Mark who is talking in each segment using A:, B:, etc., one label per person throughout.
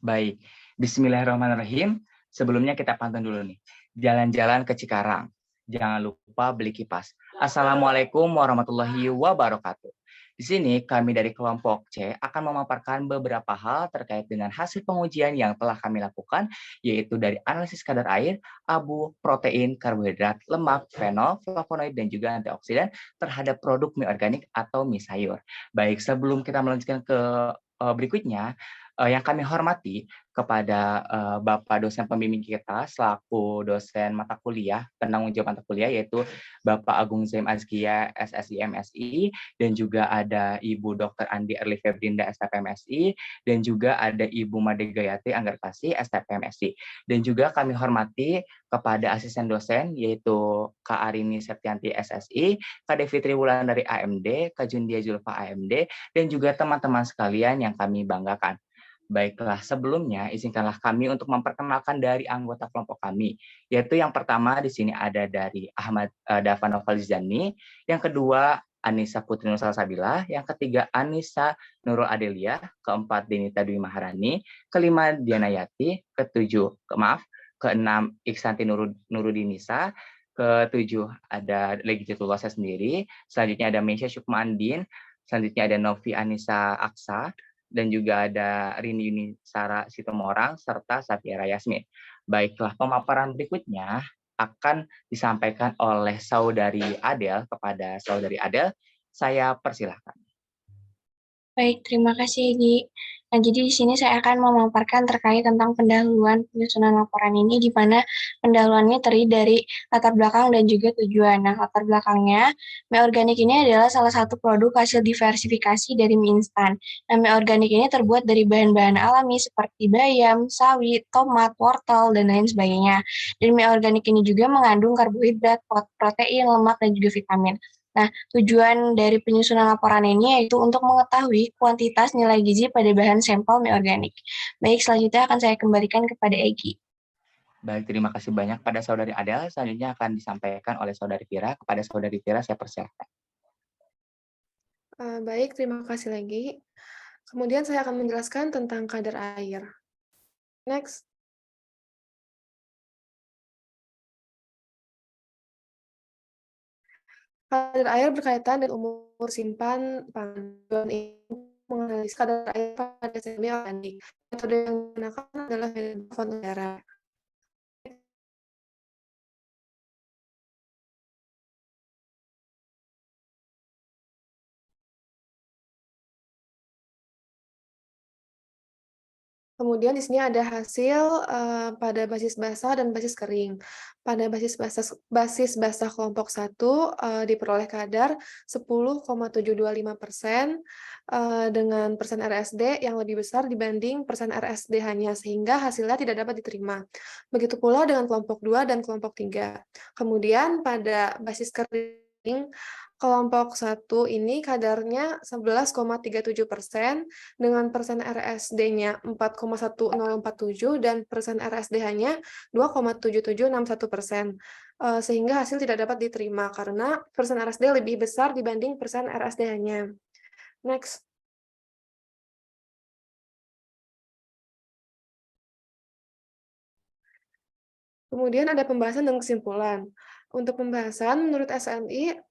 A: Baik, bismillahirrahmanirrahim. Sebelumnya kita pantun dulu nih. Jalan-jalan ke Cikarang. Jangan lupa beli kipas. Assalamualaikum warahmatullahi wabarakatuh. Di sini kami dari kelompok C akan memaparkan beberapa hal terkait dengan hasil pengujian yang telah kami lakukan, yaitu dari analisis kadar air, abu, protein, karbohidrat, lemak, fenol, flavonoid, dan juga antioksidan terhadap produk mie organik atau mie sayur. Baik, sebelum kita melanjutkan ke berikutnya, yang kami hormati kepada Bapak dosen pembimbing kita selaku dosen mata kuliah, penanggung jawab mata kuliah yaitu Bapak Agung Zaim Azkia SSI MSI, dan juga ada Ibu Dr. Andi Erli Febrinda STP MSI, dan juga ada Ibu Made Gayatri Anggarkasi STP MSI. Dan juga kami hormati kepada asisten dosen yaitu Kak Arini Septianti SSI, Kak Devi Triwulan dari AMD, Kak Jundia Julfa AMD, dan juga teman-teman sekalian yang kami banggakan. Baiklah, sebelumnya izinkanlah kami untuk memperkenalkan dari anggota kelompok kami, yaitu yang pertama di sini ada dari Ahmad Dava Novalizani, yang kedua Anissa Putri Nur Salsabila, yang ketiga Anissa Nurul Adelia, keempat Denita Dwi Maharani, kelima Diana Yati, keenam Iksanti Nurudinisa, ketujuh ada Legititullah saya sendiri, selanjutnya ada Mesya Syukma Andin, selanjutnya ada Novi Anissa Aksa, dan juga ada Rini Yunisara Situmorang, serta Safiera Yasmin. Baiklah, pemaparan berikutnya akan disampaikan oleh Saudari Adel kepada Saudari Adel. Saya persilahkan.
B: Baik, terima kasih, Gi. Nah, jadi di sini saya akan memaparkan terkait tentang pendahuluan penyusunan laporan ini, di mana pendahuluannya terdiri dari latar belakang dan juga tujuan. Nah, latar belakangnya, mie organik ini adalah salah satu produk hasil diversifikasi dari mie instan. Nah, mie organik ini terbuat dari bahan-bahan alami seperti bayam, sawi, tomat, wortel, dan lain sebagainya. Dan mie organik ini juga mengandung karbohidrat, protein, lemak, dan juga vitamin. Nah, tujuan dari penyusunan laporan ini yaitu untuk mengetahui kuantitas nilai gizi pada bahan sampel mie organik. Baik, selanjutnya akan saya kembalikan kepada Egi.
A: Baik, terima kasih banyak pada Saudari Adel. Selanjutnya akan disampaikan oleh Saudari Vira. Kepada Saudari Vira, saya persilahkan.
C: Baik, terima kasih lagi. Kemudian saya akan menjelaskan tentang kadar air. Next. Kadar air berkaitan dengan umur simpan pangan menganalisis kadar air pada semi organik. Metode yang digunakan adalah metode Fontenera. Kemudian di sini ada hasil pada basis basah dan basis kering. Pada basis basah kelompok 1 diperoleh kadar 10,725% dengan persen RSD yang lebih besar dibanding persen RSD-nya, sehingga hasilnya tidak dapat diterima. Begitu pula dengan kelompok 2 dan kelompok 3. Kemudian pada basis kering, kelompok 1 ini kadarnya 11,37% dengan persen RSD-nya 4,1047 dan persen RSD-nya 2,7761%. Sehingga hasil tidak dapat diterima karena persen RSD lebih besar dibanding persen RSD-nya. Next. Kemudian ada pembahasan dan kesimpulan. Untuk pembahasan, menurut SNI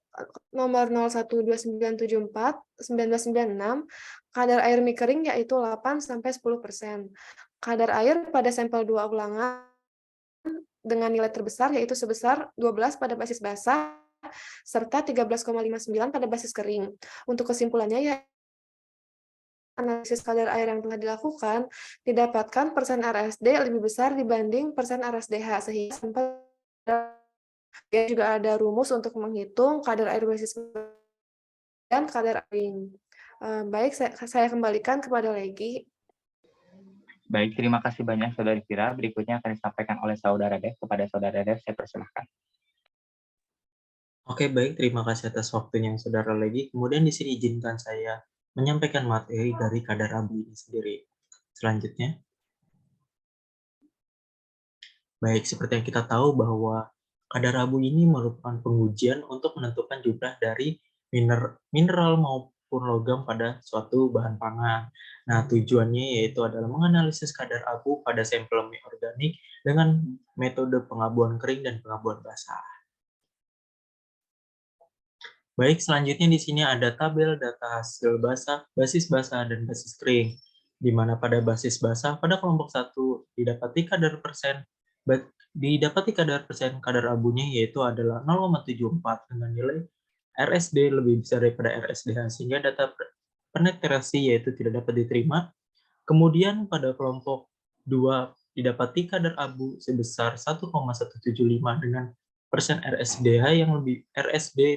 C: nomor 012974/1996, kadar air mie kering yaitu 8-10%. Kadar air pada sampel 2 ulangan dengan nilai terbesar yaitu sebesar 12 pada basis basah serta 13,59 pada basis kering. Untuk kesimpulannya ya analisis kadar air yang telah dilakukan didapatkan persen RSD lebih besar dibanding persen RSDH, sehingga juga ada rumus untuk menghitung kadar air basis dan kadar air. Baik, saya kembalikan kepada Legi.
A: Baik, terima kasih banyak Saudari Vira. Berikutnya akan disampaikan oleh Saudara Dev. Kepada Saudara Dev, saya persilahkan.
D: Oke, baik. Terima kasih atas waktunya yang Saudara Legi. Kemudian di sini izinkan saya menyampaikan materi dari kadar abu ini sendiri. Selanjutnya. Baik, seperti yang kita tahu bahwa kadar abu ini merupakan pengujian untuk menentukan jumlah dari mineral ataupun logam pada suatu bahan pangan. Nah, tujuannya yaitu adalah menganalisis kadar abu pada sampel mie organik dengan metode pengabuan kering dan pengabuan basah. Baik, selanjutnya di sini ada tabel data hasil basah, basis basah, dan basis kering. Di mana pada basis basah, pada kelompok 1 didapati kadar persen kadar abunya yaitu adalah 0,74 dengan nilai RSD lebih besar daripada RSDH, sehingga data penetrasi yaitu tidak dapat diterima. Kemudian pada kelompok 2 didapati kadar abu sebesar 1,175 dengan persen RSD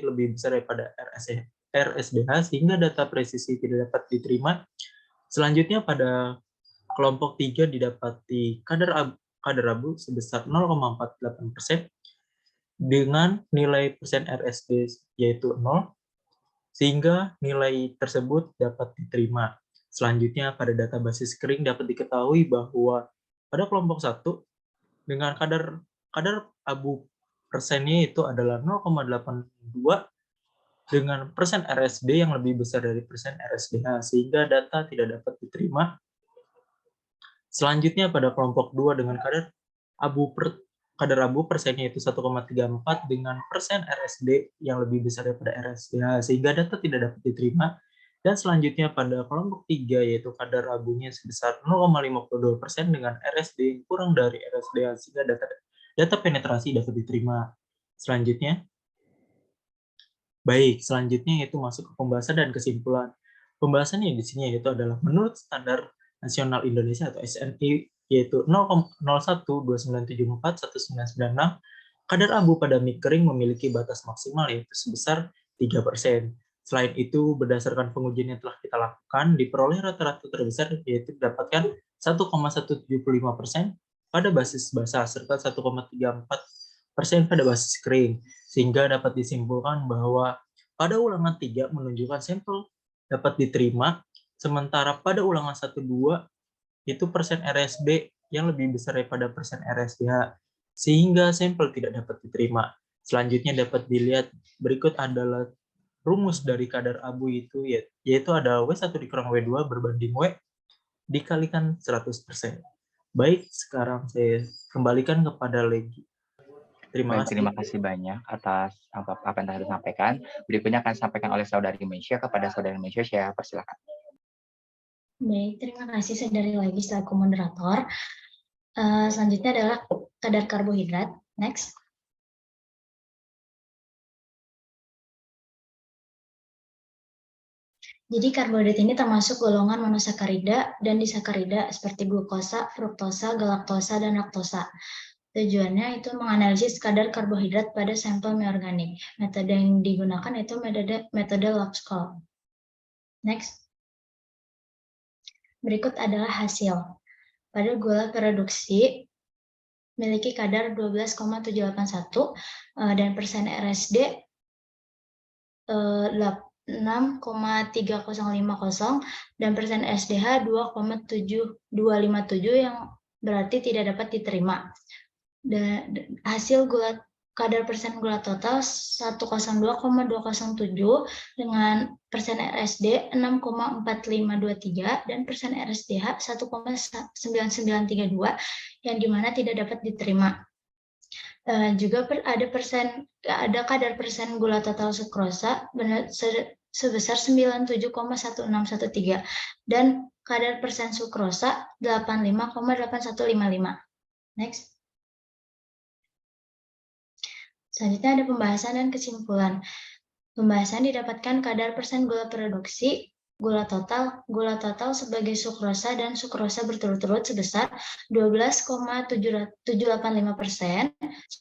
D: lebih besar daripada RSDH, sehingga data presisi tidak dapat diterima. Selanjutnya pada kelompok 3 didapati kadar abu sebesar 0,48% dengan nilai persen RSD yaitu 0, sehingga nilai tersebut dapat diterima. Selanjutnya pada data basis kering dapat diketahui bahwa pada kelompok 1 dengan kadar abu persennya itu adalah 0,82 dengan persen RSD yang lebih besar dari persen RSDH, sehingga data tidak dapat diterima. Selanjutnya pada kelompok 2 dengan kadar abu persennya itu 1,34 dengan persen RSD yang lebih besar daripada RSDH, sehingga data tidak dapat diterima. Dan selanjutnya pada kelompok 3 yaitu kadar abunya sebesar 0,52% dengan RSD yang kurang dari RSDH, sehingga data penetrasi dapat diterima. Selanjutnya itu masuk ke pembahasan dan kesimpulan. Pembahasannya di sini yaitu adalah menurut Standar Nasional Indonesia atau SNI yaitu 0,129741996, kadar abu pada mie kering memiliki batas maksimal yaitu sebesar 3%. Selain itu, berdasarkan pengujian yang telah kita lakukan, diperoleh rata-rata terbesar yaitu didapatkan 1,175% pada basis basah serta 1,34% pada basis kering, sehingga dapat disimpulkan bahwa pada ulangan 3 menunjukkan sampel dapat diterima, sementara pada ulangan 1-2 itu persen RSD yang lebih besar daripada persen RSDH, sehingga sampel tidak dapat diterima. Selanjutnya dapat dilihat berikut adalah rumus dari kadar abu itu, yaitu ada W1 dikurang W2 berbanding W dikalikan 100%. Baik, sekarang saya kembalikan kepada Legi.
A: Terima kasih banyak atas apa yang telah disampaikan. Berikutnya akan disampaikan oleh Saudari Meisya. Kepada Saudari Meisya, saya persilakan.
E: Baik, terima kasih Saudari Legi selaku moderator. Selanjutnya adalah kadar karbohidrat. Next. Jadi karbohidrat ini termasuk golongan monosakarida dan disakarida seperti glukosa, fruktosa, galaktosa, dan laktosa. Tujuannya itu menganalisis kadar karbohidrat pada sampel mie organik. Metode yang digunakan itu metode log-score. Next. Berikut adalah hasil. Pada gula produksi memiliki kadar 12,781 dan persen RSD 6,3050 dan persen SDH 2,7257 yang berarti tidak dapat diterima. Dan hasil kadar persen gula total 102,207 dengan persen RSD 6,4523 dan persen RSDH 1,9932 yang dimana tidak dapat diterima. Juga ada kadar persen gula total sukrosa sebesar 97,1613 dan kadar persen sukrosa 85,8155. Next. Selanjutnya ada pembahasan dan kesimpulan. Pembahasan didapatkan kadar persen gula produksi, gula total sebagai sukrosa dan sukrosa berturut-turut sebesar 12,785%,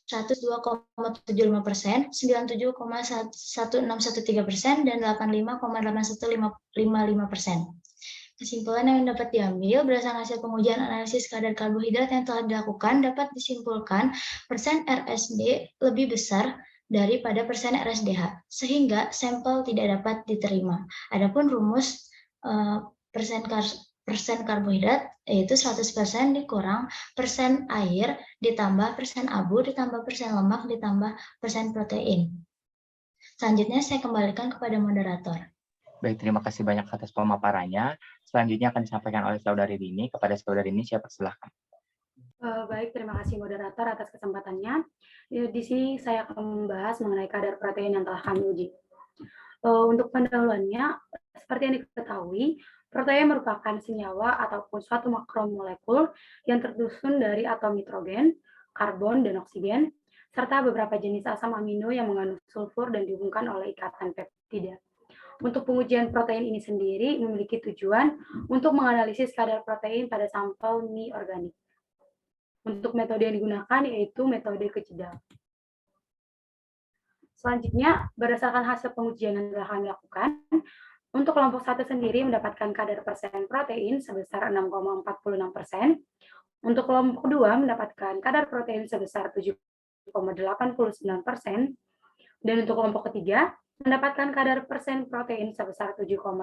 E: 102,75%, 97,1613%, dan 85,8155%. Kesimpulan yang dapat diambil berdasarkan hasil pengujian analisis kadar karbohidrat yang telah dilakukan dapat disimpulkan persen RSD lebih besar daripada persen RSDH, sehingga sampel tidak dapat diterima. Adapun rumus persen karbohidrat yaitu 100% dikurang persen air ditambah persen abu ditambah persen lemak ditambah persen protein. Selanjutnya saya kembalikan kepada moderator.
A: Baik, terima kasih banyak atas pemaparannya. Selanjutnya akan disampaikan oleh Saudari Rini. Kepada Saudari Rini, saya persilahkan.
F: Baik, terima kasih moderator atas kesempatannya. Di sini saya akan membahas mengenai kadar protein yang telah kami uji. Untuk pendahuluannya, seperti yang diketahui, protein merupakan senyawa ataupun suatu makromolekul yang tersusun dari atom nitrogen, karbon, dan oksigen, serta beberapa jenis asam amino yang mengandung sulfur dan dihubungkan oleh ikatan peptida. Untuk pengujian protein ini sendiri memiliki tujuan untuk menganalisis kadar protein pada sampel mie organik. Untuk metode yang digunakan yaitu metode kejedal. Selanjutnya, berdasarkan hasil pengujian yang telah kami lakukan, untuk kelompok 1 sendiri mendapatkan kadar persen protein sebesar 6,46%, untuk kelompok 2 mendapatkan kadar protein sebesar 7,89%, dan untuk kelompok ketiga mendapatkan kadar persen protein sebesar 7,84%.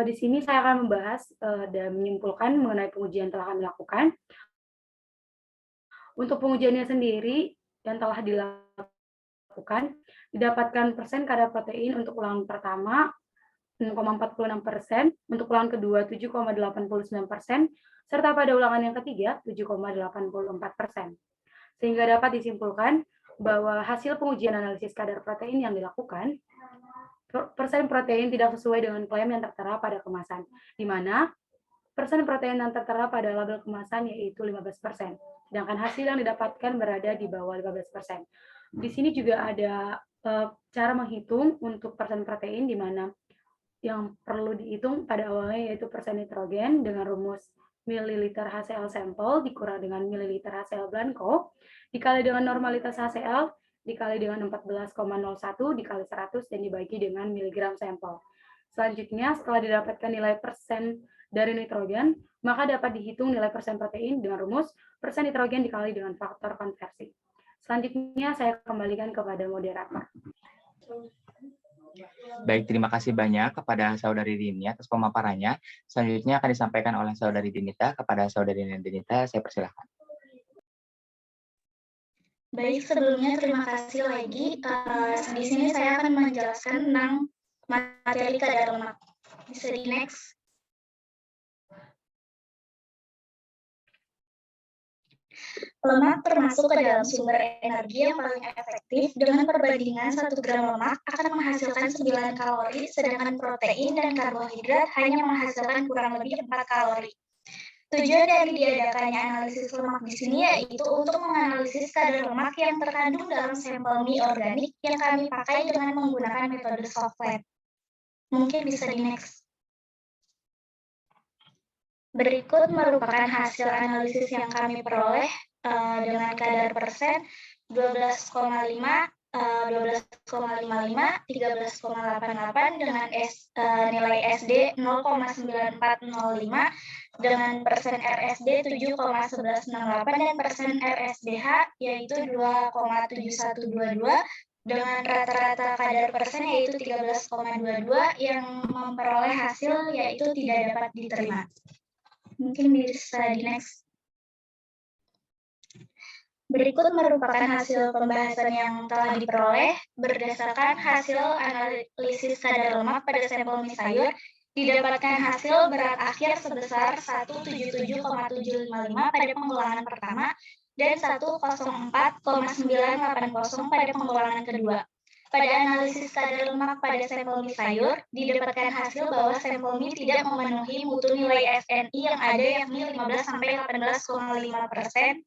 F: Di sini saya akan membahas dan menyimpulkan mengenai pengujian yang telah kami lakukan. Untuk pengujiannya sendiri yang telah dilakukan, didapatkan persen kadar protein untuk ulangan pertama 6,46%, untuk ulangan kedua 7,89%, serta pada ulangan yang ketiga 7,84%. Sehingga dapat disimpulkan bahwa hasil pengujian analisis kadar protein yang dilakukan, persen protein tidak sesuai dengan klaim yang tertera pada kemasan, di mana persen protein yang tertera pada label kemasan yaitu 15%, sedangkan hasil yang didapatkan berada di bawah 15%. Di sini juga ada cara menghitung untuk persen protein, di mana yang perlu dihitung pada awalnya yaitu persen nitrogen dengan rumus mililiter HCl sampel dikurang dengan mililiter HCl blanco, dikali dengan normalitas HCl, dikali dengan 14,01 dikali 100 dan dibagi dengan miligram sampel. Selanjutnya, setelah didapatkan nilai persen dari nitrogen, maka dapat dihitung nilai persen protein dengan rumus persen nitrogen dikali dengan faktor konversi. Selanjutnya, saya kembalikan kepada moderator.
A: Baik, terima kasih banyak kepada Saudari Rini atas pemaparannya. Selanjutnya akan disampaikan oleh Saudari Dinita. Kepada Saudari Dinita, saya persilahkan.
E: Baik, sebelumnya terima kasih lagi. Di sini saya akan menjelaskan tentang materi kadar lemak. Bisa di next. Lemak termasuk ke dalam sumber energi yang paling efektif. Dengan perbandingan 1 gram lemak akan menghasilkan 9 kalori, sedangkan protein dan karbohidrat hanya menghasilkan kurang lebih 4 kalori. Tujuan dari diadakannya analisis lemak di sini yaitu untuk menganalisis kadar lemak yang terkandung dalam sampel mie organik yang kami pakai dengan menggunakan metode soft lab. Mungkin bisa di next. Berikut merupakan hasil analisis yang kami peroleh dengan kadar persen 12,5, 12,55, 13,88 dengan nilai SD 0,9405 dengan persen RSD 7,1168 dan persen RSDH yaitu 2,7122 dengan rata-rata kadar persen yaitu 13,22 yang memperoleh hasil yaitu tidak dapat diterima. Mungkin bisa di next. Berikut merupakan hasil pembahasan yang telah diperoleh berdasarkan hasil analisis kadar lemak pada sampel mie sayur. Didapatkan hasil berat akhir sebesar 177,755 pada pengulangan pertama dan 104,980 pada pengulangan kedua. Pada analisis kadar lemak pada sampel mie sayur, didapatkan hasil bahwa sampel mie tidak memenuhi mutu nilai SNI yang ada yakni 15-18,5%.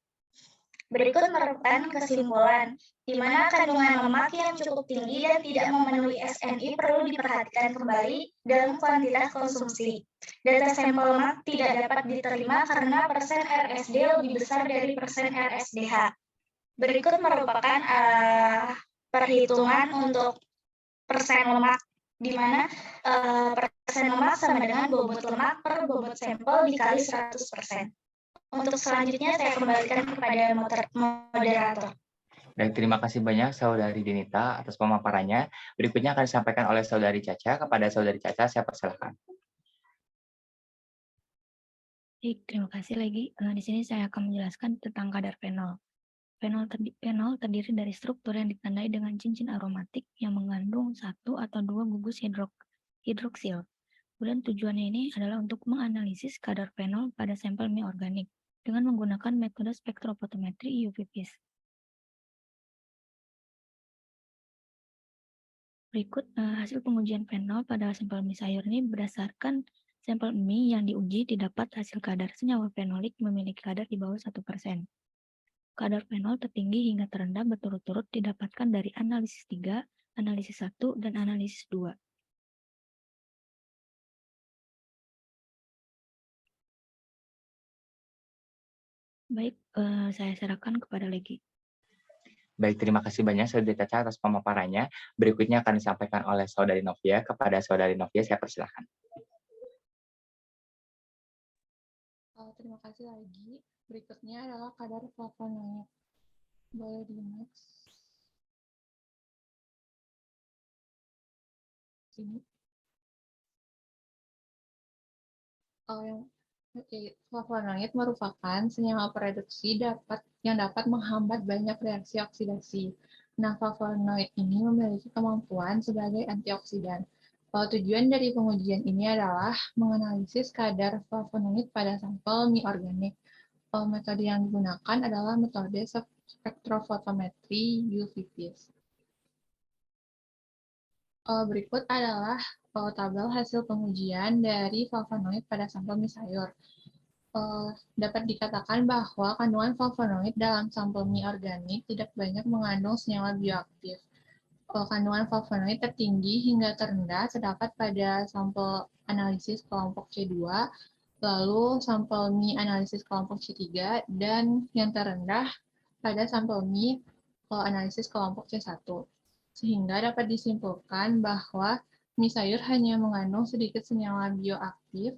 E: Berikut merupakan kesimpulan, di mana kandungan lemak yang cukup tinggi dan tidak memenuhi SNI perlu diperhatikan kembali dalam kuantitas konsumsi. Data sampel lemak tidak dapat diterima karena persen RSD lebih besar dari persen RSDH. Berikut merupakan perhitungan untuk persen lemak, di mana persen lemak sama dengan bobot lemak per bobot sampel dikali 100%. Untuk selanjutnya saya kembalikan kepada moderator.
A: Baik, terima kasih banyak Saudari Dinita atas pemaparannya. Berikutnya akan disampaikan oleh Saudari Caca. Kepada Saudari Caca, saya persilahkan.
G: Baik, terima kasih lagi. Di sini saya akan menjelaskan tentang kadar fenol. Fenol terdiri dari struktur yang ditandai dengan cincin aromatik yang mengandung 1 atau 2 gugus hidroksil. Kemudian tujuannya ini adalah untuk menganalisis kadar fenol pada sampel mie organik dengan menggunakan metode spektrofotometri UV-Vis. Berikut hasil pengujian fenol pada sampel mie sayur ini berdasarkan sampel mie yang diuji didapat hasil kadar senyawa fenolik memiliki kadar di bawah 1%. Kadar fenol tertinggi hingga terendah berturut-turut didapatkan dari analisis 3, analisis 1, dan analisis 2. Baik, saya serahkan kepada Legi.
A: Baik, terima kasih banyak Saudari Caca atas pemaparannya. Berikutnya akan disampaikan oleh Saudari Novia. Kepada Saudari Novia, saya persilahkan.
H: Terima kasih lagi. Berikutnya adalah kadar flavonoid. Boleh di next. Ini. Flavonoid merupakan senyawa pereduksi yang dapat menghambat banyak reaksi oksidasi. Nah, flavonoid ini memiliki kemampuan sebagai antioksidan. Tujuan dari pengujian ini adalah menganalisis kadar flavonoid pada sampel mie organik. Metode yang digunakan adalah metode spektrofotometri UV-Vis. Berikut adalah tabel hasil pengujian dari flavonoid pada sampel mie sayur. Dapat dikatakan bahwa kandungan flavonoid dalam sampel mie organik tidak banyak mengandung senyawa bioaktif. Kandungan flavonoid tertinggi hingga terendah terdapat pada sampel analisis kelompok C2, lalu sampel mie analisis kelompok C3, dan yang terendah pada sampel mie analisis kelompok C1. Sehingga dapat disimpulkan bahwa mie sayur hanya mengandung sedikit senyawa bioaktif.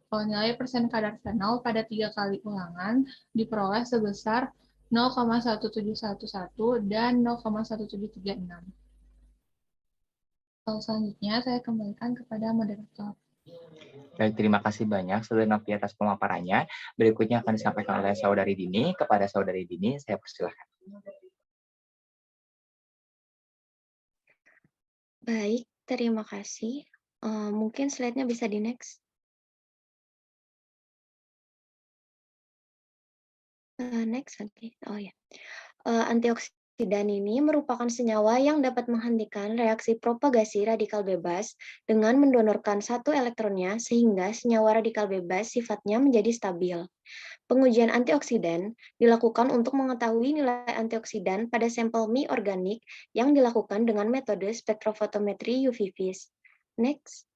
H: Nilai persen kadar fenol pada 3 kali ulangan diperoleh sebesar 0,1711 dan 0,1736. Selanjutnya saya kembalikan kepada moderator.
A: Baik, terima kasih banyak Saudari Novia atas pemaparannya. Berikutnya akan disampaikan oleh Saudari Dini. Kepada Saudari Dini, saya persilahkan.
I: Baik, terima kasih. Mungkin slide-nya bisa di next. Next, oke. Oh ya. Antioksidan ini merupakan senyawa yang dapat menghentikan reaksi propagasi radikal bebas dengan mendonorkan satu elektronnya sehingga senyawa radikal bebas sifatnya menjadi stabil. Pengujian antioksidan dilakukan untuk mengetahui nilai antioksidan pada sampel mie organik yang dilakukan dengan metode spektrofotometri UV-Vis. Next.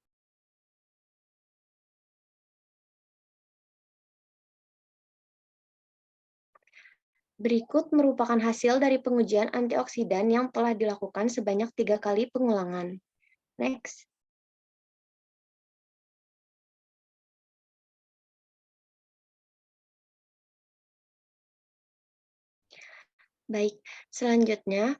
I: Berikut merupakan hasil dari pengujian antioksidan yang telah dilakukan sebanyak 3 kali pengulangan. Next. Baik, selanjutnya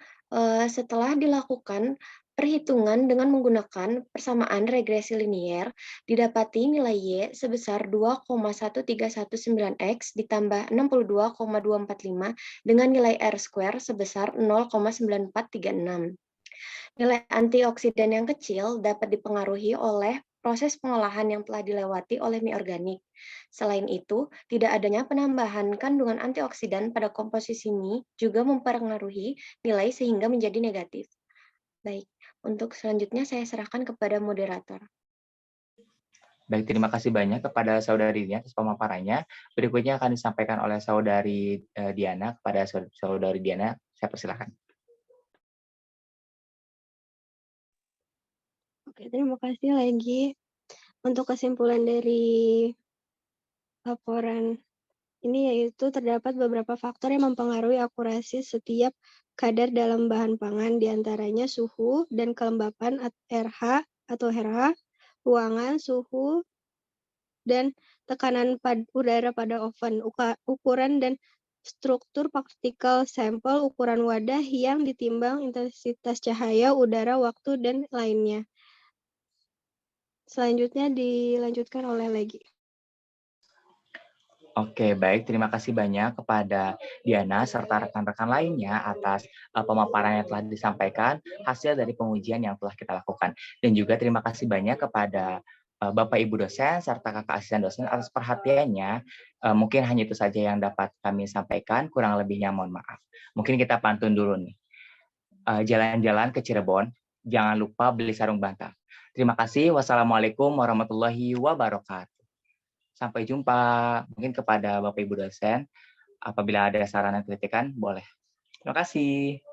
I: setelah dilakukan perhitungan dengan menggunakan persamaan regresi linier, didapati nilai Y sebesar 2,1319X ditambah 62,245 dengan nilai R² sebesar 0,9436. Nilai antioksidan yang kecil dapat dipengaruhi oleh proses pengolahan yang telah dilewati oleh mie organik. Selain itu, tidak adanya penambahan kandungan antioksidan pada komposisi mie juga mempengaruhi nilai sehingga menjadi negatif. Baik, untuk selanjutnya saya serahkan kepada moderator.
A: Baik, terima kasih banyak kepada Saudari Dini atas pemaparannya. Berikutnya akan disampaikan oleh Saudari Diana. Kepada Saudari Diana, saya persilahkan.
J: Oke, terima kasih lagi. Untuk kesimpulan dari laporan ini yaitu terdapat beberapa faktor yang mempengaruhi akurasi setiap kadar dalam bahan pangan, diantaranya suhu dan kelembapan RH atau RH, ruangan, suhu, dan tekanan udara pada oven, ukuran dan struktur partikel sampel, ukuran wadah yang ditimbang, intensitas cahaya, udara, waktu, dan lainnya. Selanjutnya dilanjutkan oleh Legi.
A: Oke, baik. Terima kasih banyak kepada Diana serta rekan-rekan lainnya atas pemaparan yang telah disampaikan hasil dari pengujian yang telah kita lakukan. Dan juga terima kasih banyak kepada Bapak Ibu dosen serta kakak asisten dosen atas perhatiannya. Mungkin hanya itu saja yang dapat kami sampaikan. Kurang lebihnya mohon maaf. Mungkin kita pantun dulu nih. Jalan-jalan ke Cirebon, jangan lupa beli sarung bantal. Terima kasih. Wassalamualaikum warahmatullahi wabarakatuh. Sampai jumpa. Mungkin kepada Bapak Ibu dosen, apabila ada saran dan kritikan, boleh. Terima kasih.